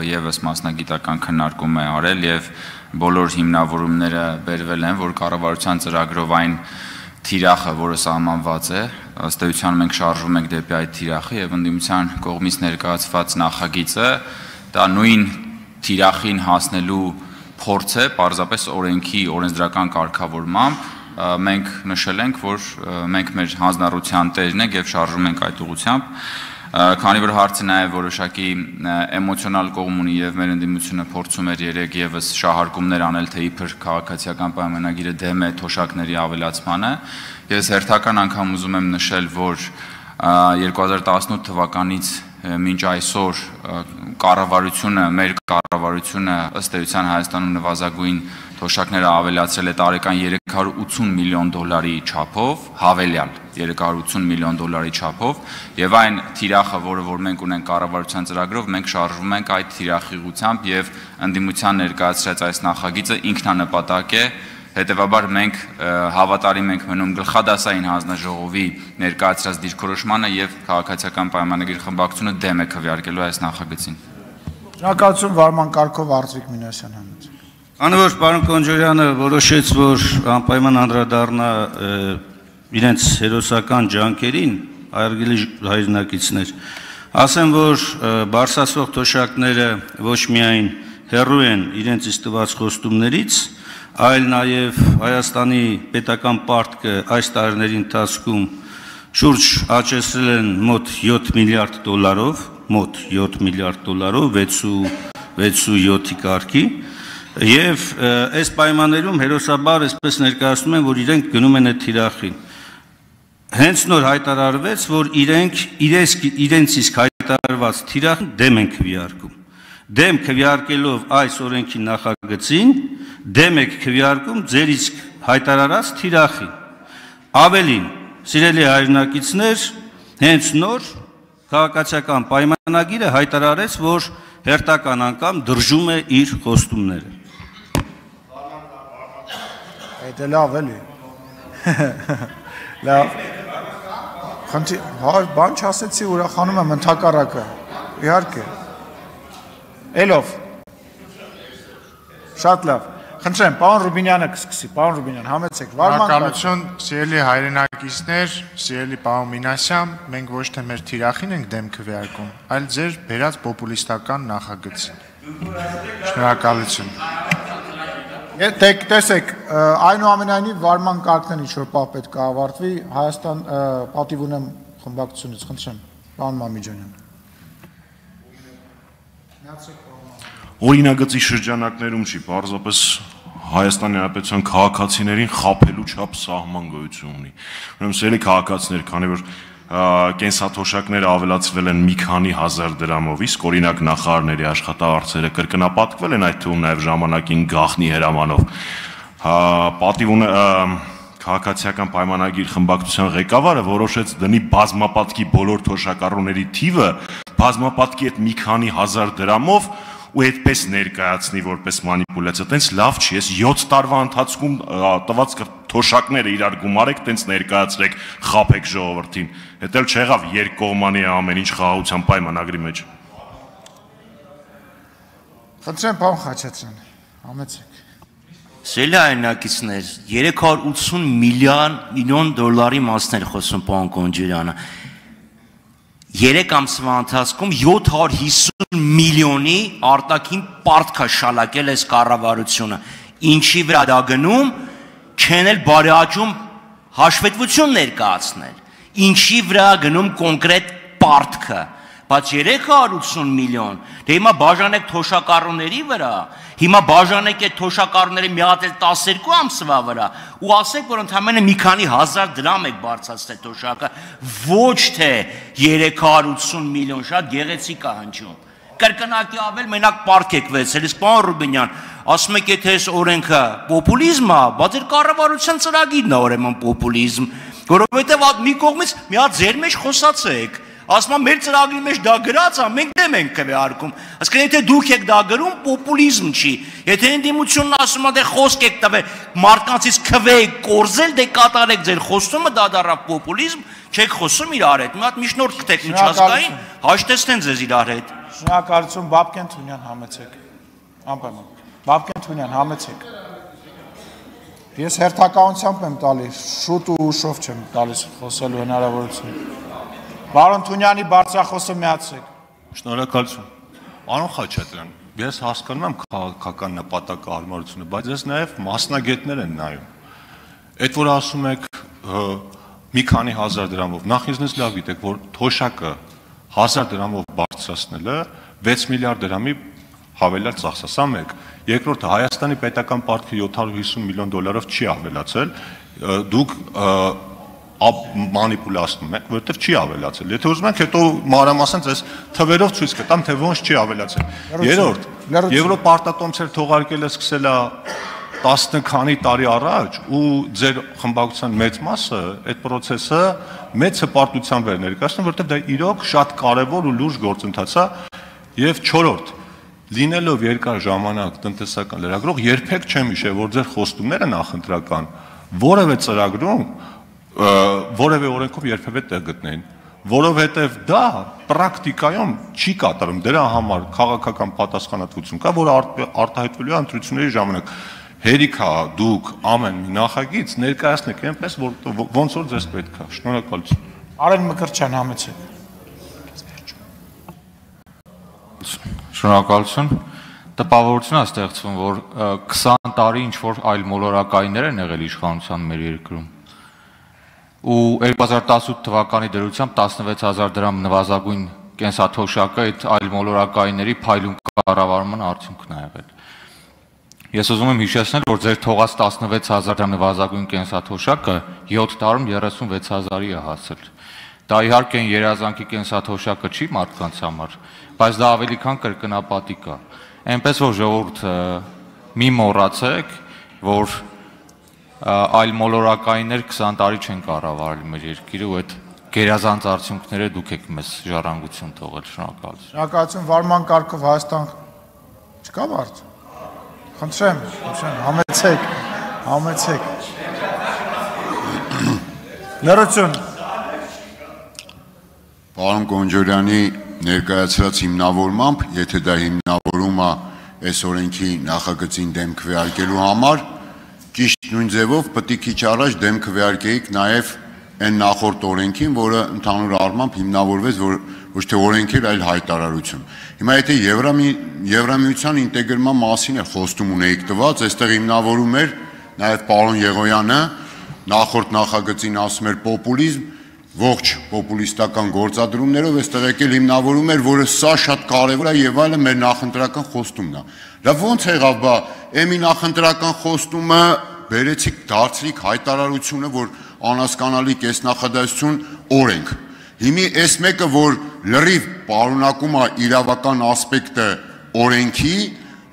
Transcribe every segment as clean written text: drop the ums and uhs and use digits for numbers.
Եվս մասնագիտական քննարկում է արել եւ բոլոր հիմնավորումները բերվել են, որ կառավարության ծրագրով այն թիրախը, որը սահմանված է, ըստ էության մենք շարժվում ենք դեպի այդ թիրախը եւ ընդդիմության կողմից ներկայացված նախագիծը դա նույն թիրախին հասնելու փորձ է, պարզապես օրենքի օրենսդրական կարգավորմամբ մենք նշել ենք, որ մենք մեր հանձնառության տերն ենք եւ շարժվում ենք այդ ուղղությամբ Քանի որ հարցը նաև որոշակի էմոցիոնալ կողմ ունի եւ մեր ընդդիմությունը փորձում էր երեք եւս շահարկումներ անել, թե իբր քաղաքացիական պայմանագիրը դեմ է թոշակների ավելացմանը, ես հերթական անգամ ուզում եմ նշել, որ 2018 թվականից մինչ այսօր մեր կառավարությունը ըստ էության Հայաստանում նվազագույն թոշակները ավելացրել է տարեկան $380 միլիոն չափով, հավելյալ $380 միլիոն չափով, եւ այն թիրախը, որ մենք ունենք կառավարության ծրագրով, մենք շարժվում ենք այդ թիրախի ուղղությամբ եւ ընդդիմության ներկայացրած այս նախագիծը ինքնանպատակ է, հետեւաբար մենք հավատարիմ ենք մնում գլխադասային հանձնաժողովի ներկայացրած դիրքորոշմանը եւ քաղաքացիական պայմանագիր խմբակցությունը դեմ է քվեարկելու այս նախագծին։ Շնորհակալություն Վարման կարգով Արտվիկ Մինասյան հանեց։ Քանի որ պարոն Կոնջորյանը որոշեց, որ անպայման անդրադառնա իրենց հերոսական ջանքերին, հարգելի հայրենակիցներ, ասեմ, որ բարձրացվող թոշակները ոչ միայն հեռու են իրենց իսկ տված խոստումներից, այլ նաև Հայաստանի պետական պարտքը այս տարիների ընթացքում շուրջ աճեցրել են մոտ $7 միլիարդ, մոտ $7 միլիարդ, 6.7-ի կարգի, եւ այս պայմաններում հերոսաբար այսպես ներկայացնում են, որ իրենք գնում են այդ թիրախին։ Հենց նոր հայտարարվեց, որ իրենց իսկ հայտարարված թիրախին դեմ են քվեարկում։ Դեմ քվեարկելով այս օրենքի նախագծին, դեմ եք քվեարկում ձեր իսկ հայտարարած թիրախին։ Ավելին, սիրելի հայրենակիցներ, հենց նոր քաղաքացիական պայմանագիրը հայտարարեց, որ հերթական անգամ դրժում է իր խոստումները։ Այդ լավ էլի։ Լավ։ Խնդի, բան չասեցի, ուրախանում եմ ընդհակառակը։ Իհարկե։ Էլով։ Շատ լավ։ Խնդրեմ, պարոն Ռուբինյանը կսկսի, պարոն Ռուբինյան, համեցեք։ Շնորհակալություն, սիրելի հայրենակիցներ, սիրելի պարոն Մինասյան, մենք ոչ թե մեր թիրախին ենք դեմ քվեարկում, այլ ձեր բերած պոպուլիստական նախագծին։ Շնորհակալություն։ Տեսեք, այնուամենայնիվ Վարման կարգն ինչ որ պահ պետք է ավարտվի, Հայաստան պատիվ ունեմ խմբակցությունից, խնդրեմ, պարոն Մամիջանյան։ Օրինագծի շրջանակներում չի, պարզապես Հայաստանի Հանրապետության քաղաքացիներին խաբելու չափ սահման գոյություն ունի։ Ուրեմն սիրելի քաղաքացիներ, քանի որ կենսաթոշակները ավելացվել են մի քանի հազար դրամով, իսկ օրինակ նախարարների աշխատավարձերը կրկնապատկվել են, այդ թվում նաև ժամանակին գաղտնի հրամանով, պատիվ ունի քաղաքացիական պայմանագիր խմբակցության ղեկավարը որոշեց դնի բազմապատկի բոլոր թոշակառուների թիվը բազմապատկի այդ մի քանի հազար դրամով ու այդպես ներկայացնի որպես մանիպուլյացիա, տենց լավ չի, ես 7 տարվա ընթացքում տված թոշակները իրար գումարեք, տենց ներկայացրեք, խաբեք ժողովրդին, հետ էլ չեղավ երկկողմանի ամեն ինչ խաղաղության պայմանագրի մեջ։ Խնդրեմ, պարոն Խաչատրյան, համեցեք։ Սիրելի հայրենակիցներ, $380 միլիոն մասն էր խոսում պարոն Կոնջորյանը։ 3 ամսվա ընթացքում 750 միլիոնի արտաքին պարտք է շալակել այս կառավարությունը։ Ինչի վրա դա գնում, չեն էլ բարեաճում հաշվետվություն ներկայացնել։ Ինչի վրա գնում կոնկրետ պարտքը, բայց 380 միլիոն, դե հիմա բաժանեք թոշակառուների վրա, հիմա բաժանեք այդ թոշակառուների մի հատ էլ 12 ամսվա վրա ու ասեք, որ ընդամենը մի քանի հազար դրամ եք բարձրացրել թոշակը, ոչ թե 380 միլիոն, շատ գեղեցիկ է հնչում։ Կրկնակի ավել մենակ պարտք եք վերցրել, իսկ պարոն Ռուբինյան, ասում եք, եթե այս օրենքը պոպուլիզմ է, բայց այդ կառավարության ծրագիրն է ուրեմն պոպուլիզմ, որովհետև մի կողմից մի հատ ձեր մեջ խոսացեք, ասում մեր ծրագրի մեջ դա գրած է, մենք դեմ ենք քվեարկում, ասկան եթե դուք եք դա գրում, պոպուլիզմ չի, եթե ընդդիմությունն ասում է դե խոսք եք տվել, մարդկանցից քվե եք կորզել, դե կատարեք ձեր խոստումը, դա դառավ պոպուլիզմ, չեք խոսում իրար հետ, մի հատ միջնորդ գտեք միջազգային, հաշտեցնեն ձեզ իրար հետ։ Շնորհակալություն, Բաբկեն Թունյան, համեցեք։ Անպայման։ Բաբկեն Թունյան, համեցեք։ Ես հերթականությամբ եմ տալի, շուտ ու ուշով չեմ տալիս խոսելու հնարավորություն։ Պարոն Թունյանի բարձրախոսը միացրեք։ Շնորհակալություն։ Պարոն Խաչատրյան, ես հասկանում եմ քաղաքական նպատակահարմարությունը, բայց ես նաև մասնագետներ են նայում։ Այդ որ ասում եք մի քանի հազար դրամով, նախ ինձնից լավ գիտեք, որ թոշակը 1000 դրամով բարձրացնելը 6 միլիարդ դրամի հավելյալ ծախս է, սա մեկ։ Երկրորդը Հայաստանի պետական պարտքը 750 միլիոն դոլարով չի ավելացել, դուք մանիպուլացնում եք, որովհետև չի ավելացել։ Եթե ուզում եք, հետո մանրամասն ձեզ թվերով ցույց կտամ, թե ոնց չի ավելացել։ Երրորդ, Եվրոպարտատոմսեր թողարկելը սկսել է 10 քանի տարի առաջ ու ձեր խմբակցության մեծ մասը այդ process-ը մեծ հպարտությամբ էր ներկայացնում, որովհետև դա իրոք շատ կարևոր ու լուրջ գործընթաց է։ Եվ չորրորդ, լինելով երկար ժամանակ տնտեսական լրագրող, երբեք չեմ հիշել, որ ձեր խոստումները նախընտրական որևէ ծրագրում, որևէ օրենքով երբևէ տեղ գտնեին, որովհետև դա պրակտիկայում չի կատարում, դրա համար քաղաքական պատասխանատվություն կա, որը արտահայտվելու է ընտրությունների ժամանակ։ Հերիք է դուք ամեն մի նախագիծ ներկայացնեք այնպես, ոնց որ ձեզ պետք է։ Շնորհակալություն։ Արեն Մկրտչյան, համեցեք։ Շնորհակալություն։ Տպավորություն է ստեղծվում, որ 20 տարի ինչ որ այլ մոլորակայիններ են եղել իշխանության մեր երկրում։ Ու 2018 թվականի դրությամբ 16000 դրամ նվազագույն կենսաթոշակը այդ այլ մոլորակայինների փայլուն կառավարման արդյունքն է եղել։ Ես ուզում եմ հիշեցնել, որ ձեր թողած 16000 դրամ նվազագույն կենսաթոշակը 7 տարում 36000-ի է հասել։ Դա իհարկե երազանքի կենսաթոշակը չի մարդկանց համար, բայց դա ավելի քան կրկնապատիկ է։ Այնպես որ ժողովուրդ մի մոռացեք, որ այլ մոլորակայիններ 20 տարի չեն կառավարել մեր երկիրը ու այդ գերազանց արդյունքները դուք եք մեզ ժառանգություն թողել։ Շնորհակալություն։ Շնորհակալություն, վարման կարգով Հայաստան չկա մարդ։ Խնդրեմ, համեցեք։ Լրություն։ Պարոն Գոնջորյանի ներկայացրած հիմնավորմամբ, եթե դա հիմնավորում է այս օրենքի նախագծին դեմ քվեարկելու համար, ճիշտ նույն ձևով պետք է քիչ առաջ դեմ քվեարկեիք նաև այն նախորդ օրենքին, որը ընդհանուր առմամբ հիմնավորվեց ոչ թե օրենք էր, այլ հայտարարություն։ Հիմա եթե Եվրամիության ինտեգրման մասին է խոստում ունեիք տված, այստեղ հիմնավորում էր նաև պարոն Եղոյանը, նախորդ նախագծին ասում էր պոպուլիզմ, ողջ պոպուլիստական գործադրումներով, այստեղ եկել հիմնավորում էր, որը սա շատ կարևոր է եւ այլը մեր նախընտրական խոստումն է։ Լավ ո՞նց եղավ, բա էմի նախընտրական խոստումը բերեցիք, դարձրիք հայտարարությունը, որ անհասկանալի կեսնախադասություն օրենք։ Հիմի այս մեկը, որ լրիվ պարունակում է իրավական ասպեկտը օրենքի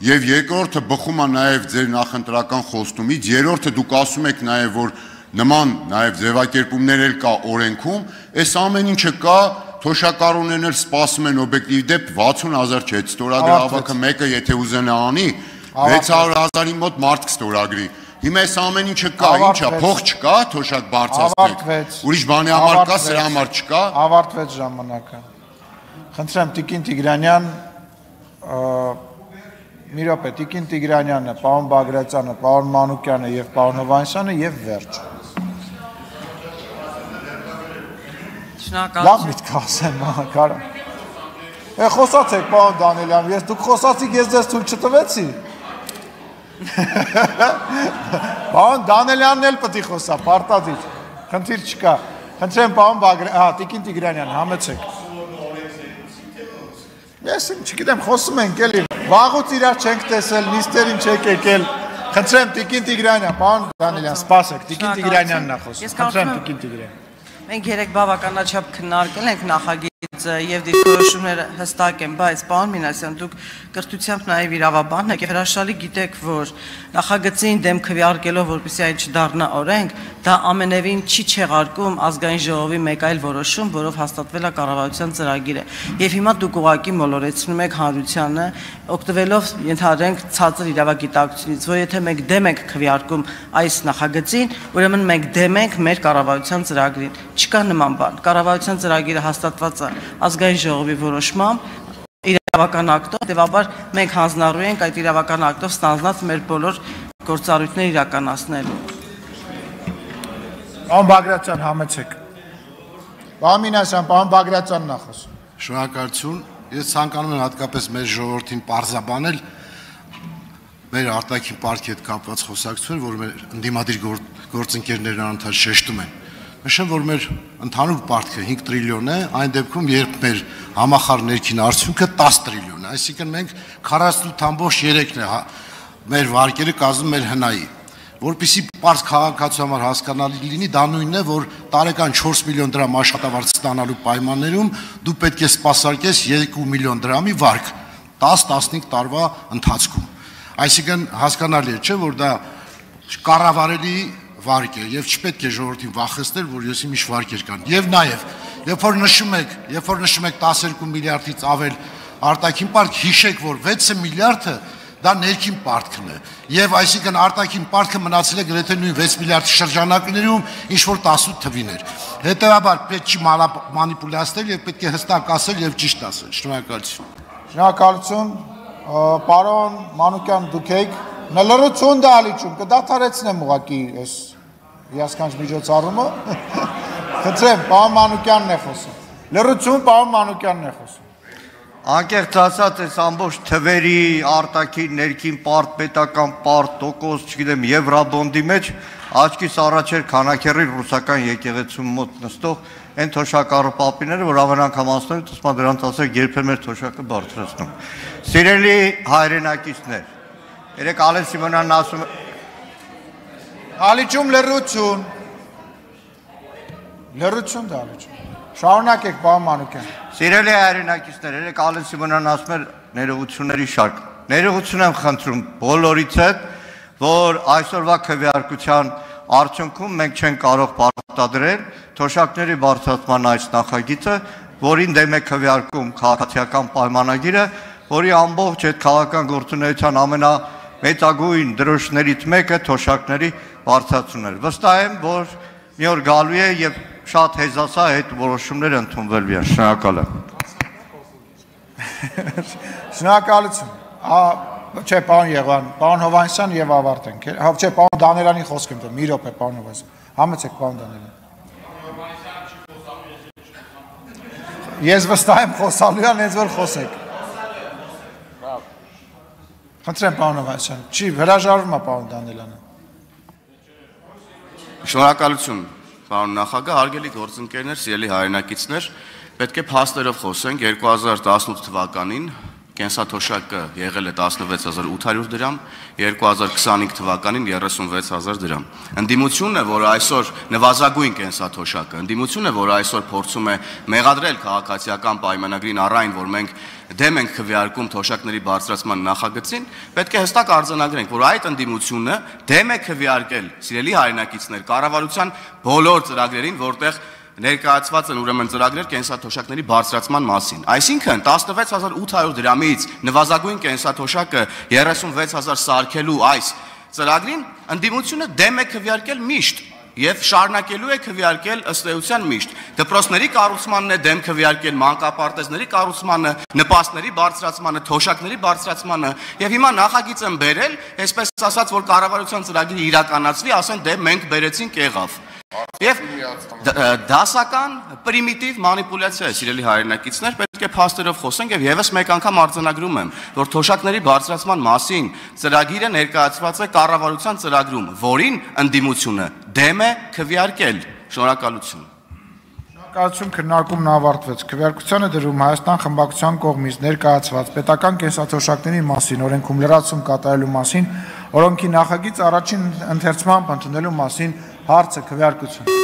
եւ երկրորդը բխում է նաեւ ձեր նախընտրական խոստումից, երրորդը դուք ասում եք նաեւ, որ նման նաև ձևակերպումներ էլ կա օրենքում, այս ամեն ինչը կա, թոշակառուներն էլ սպասում են օբյեկտիվ դեպ 60000 չէ, ստորագրի հավաքը մեկը եթե ուզենա անի, 600,000-ի մոտ մարդ կստորագրի։ Հիմա այս ամեն ինչը կա, ինչա, փող չկա, թոշակ բարձրացնեք։ Ուրիշ բանի համար կա, սրա համար չկա։ Ավարտվեց ժամանակը։ Խնդրեմ Տիկին Տիգրանյան, մի րոպե, Տիկին Տիգրանյանը, պարոն Բագրատյանը, պարոն Մանուկյանը եւ պարոն Հովհաննիսյանը եւ վերջ։ Լավ միտք ասեմ, կարա։ Խոսացեք, պարոն Դանիելյան, դուք խոսացիք, ես ձեզ թույլ չտվեցի։ Պարոն Դանիելյանն էլ պետք է խոսա, պարտադիր, խնդիր չկա։ Խնդրեմ պարոն Տիկին Տիգրանյան, համեցեք։ Ես չգիտեմ, խոսում ենք էլի, վաղուց իրար չենք տեսել, նիստերին չեք եկել։ Խնդրեմ Տիկին Տիգրանյան, պարոն Դանիելյան, սպասեք, Տիկին Տիգրանյանն է խոսում։ Խնդրեմ Տիկին Տիգրանյան։ Մենք երեք բավականաչափ քննարկել ենք նախագիծը եւ դիրքորոշումները հստակ են, բայց պարոն Մինասյան, դուք կրթությամբ նաեւ իրավաբան եք եւ հրաշալի գիտեք, որ նախագծին դեմ քվեարկելով, որպեսզի այն չդառնա օրենք, դա ամենևին չի չեղարկում ազգային ժողովի մեկ այլ որոշում, որով հաստատվել է կառավարության ծրագիրը։ Եվ հիմա դուք ուղղակի մոլորեցնում եք հանրությանը, օգտվելով ենթադրենք ցածր իրավագիտակցությունից, որ եթե մենք դեմ ենք քվեարկում այս նախագծին, ուրեմն մենք դեմ ենք մեր կառավարության ծրագրին։ Չկա նման բան։ Կառավարության ծրագիրը հաստատված է ազգային ժողովի որոշմամբ, իր իրավական ակտով, հետևաբար մենք հանձնառու ենք այդ իրավական ակտով ստանձնած մեր բոլոր գործառույթները իրականացնելու։ Պարոն Բագրատյան, համեցեք։ Պարոն Մինասյան, պարոն Բագրատյանն է խոսում։ Շնորհակալություն։ Ես ցանկանում եմ հատկապես մեր ժողովրդին պարզաբանել մեր արտաքին պարտքի հետ կապված խոսակցություն, որ մեր ընդդիմադիր գործընկերներն անընդհատ շեշտում են։ Նշեմ, որ մեր ընդհանուր պարտքը 5 տրիլիոն է, այն դեպքում, երբ մեր համախառն ներքին արդյունքը 10 տրիլիոն է, այսինքն մենք 48.3-ն է մեր վարկերը կազմում մեր հնայի, որպեսզի պարզ քաղաքացու համար հասկանալի լինի, դա նույնն է, որ տարեկան 4 միլիոն դրամ աշխատավարձ ստանալու պայմաններում դու պետք է սպասարկես 2 միլիոն դրամի վարկ 10-15 տարվա ընթացքում։ Այսինքն հասկանալի է, չէ՞, որ դա կառավարելի վարկ է եւ չպետք է ժողովրդին վախեցնել, որ եսի միշտ վարկեր կան։ Եվ նաեւ, երբ որ նշում եք 12 միլիարդից ավել արտաքին պարտք, հիշեք, որ 6 միլիարդը դա ներքին պարտքն է։ Եվ այսինքն արտաքին պարտքը մնացել է գրեթե նույն 6 միլիարդի շրջանակներում, ինչ որ 18 թվիներ։ Հետևաբար պետք չի մանիպուլացնել եւ պետք է հստակ ասել եւ ճիշտ ասել։ Շնորհակալություն։ Շնորհակալություն, պարոն Մանուկյան, դուք եք լրություն դալիճում, կդադարեցնեմ ուղղակի այս հիասքանչ միջոցառումը։ Խնդրեմ, պարոն Մանուկյանն է խոսում։ Լրություն, պարոն Մանուկյանն է խոսում։ Անկեղծ ասած, այս ամբողջ թվերի, արտաքին, ներքին պարտ, պետական պարտ, տոկոս, չգիտեմ, եվրաբոնդի մեջ աչքիս առաջ էր քանաքեռի ռուսական եկեղեցու մոտ նստող այն թոշակառու պապիները, որ ամեն անգամ ասում են, ասում դրանց ասեք, երբեմն մեր թոշակը բարձրացնում։ Սիրելի հայրենակիցներ, երեք Ալեն Սիմոնյանն ասում է Դալիճում լրություն։ Լրություն դալիճում։ Շարունակեք, պարոն Մանուկյան։ Սիրելի հայրենակիցներ, երեք Ալեն Սիմոնյանն ասում էր ներողությունների շարք։ Ներողություն եմ խնդրում բոլորից հետ, որ այսօրվա քվեարկության արդյունքում մենք չենք կարող պարտադրել թոշակների բարձրացման այս նախագիծը, որին դեմ է քվեարկում քաղաքացիական պայմանագիրը, որի ամբողջ այդ քաղաքական գործունեության ամենամեծագույն դրոշներից մեկը թոշակների բարձրացումն էր։ Վստահ եմ, որ մի օր գալու է եւ շատ հեզասա այդ որոշումները ընդունվելու են։ Շնորհակալ եմ։ Շնորհակալություն։ Չէ, պարոն Եղան, պարոն Հովհաննիսյան եւ ավարտենք։ Չէ, պարոն Դանելյանի խոսք եմ տա, մի րոպե, պարոն Հովհաննիսյան։ Համեցեք, պարոն Դանելյան։ Ես վստահ եմ խոսալու ան, ինձ որ խոսեք։ Խնդրեմ, պարոն Հովհաննիսյան, չի հրաժարվում է պարոն Դանելյանը։ Շնորհակալություն, պարոն նախագահ, հարգելի գործընկերներ, սիրելի հայրենակիցներ, պետք է փաստերով խոսենք 2018 թվականին կենսաթոշակը եղել է 16800 դրամ, 2025 թվականին 36000 դրամ։ Ընդդիմությունն է, որ այսօր նվազագույն կենսաթոշակը, ընդդիմությունն է, որ այսօր փորձում է մեղադրել քաղաքացիական պայմանագրին առայն, որ մենք դեմ ենք քվեարկում թոշակների բարձրացման նախագծին, պետք է հստակ արձանագրենք, որ այդ ընդդիմությունը դեմ է քվեարկել, սիրելի հայրենակիցներ, կառավարության բոլոր ծրագրերին, որտեղ ներկայացված են ուրեմն ծրագրեր կենսաթոշակների բարձրացման մասին։ Այսինքն 16800 դրամից նվազագույն կենսաթոշակը 36000 սարքելու այս ծրագրին ընդդիմությունը դեմ է քվեարկել միշտ եւ շարունակելու է քվեարկել ըստ էության միշտ։ Դպրոցների կառուցմանն է դեմ քվեարկել, մանկապարտեզների կառուցմանը, նպաստների բարձրացմանը, թոշակների բարձրացմանը եւ հիմա նախագիծ են բերել, այսպես ասած, որ կառավարության ծրագիրը իրականացվի, ասեն դե մենք բերեցինք եղավ։ Եվ դասական պրիմիտիվ մանիպուլյացիա է, սիրելի հայրենակիցներ, պետք է փաստերով խոսենք եւ եւս մեկ անգամ արձանագրում եմ, որ թոշակների բարձրացման մասին ծրագիրը ներկայացված է կառավարության ծրագրում, որին ընդդիմությունը դեմ է քվեարկել։ Շնորհակալություն։ Շնորհակալություն, քննարկումն ավարտվեց։ Քվեարկությանը դրում Հայաստան խմբակցության կողմից ներկայացված պետական կենսաթոշակների մասին օրենքում լրացում կատարելու մասին օրենքի նախագիծ առաջին ընթերցմամբ ընդունելու մասին հարցը քվեարկություն։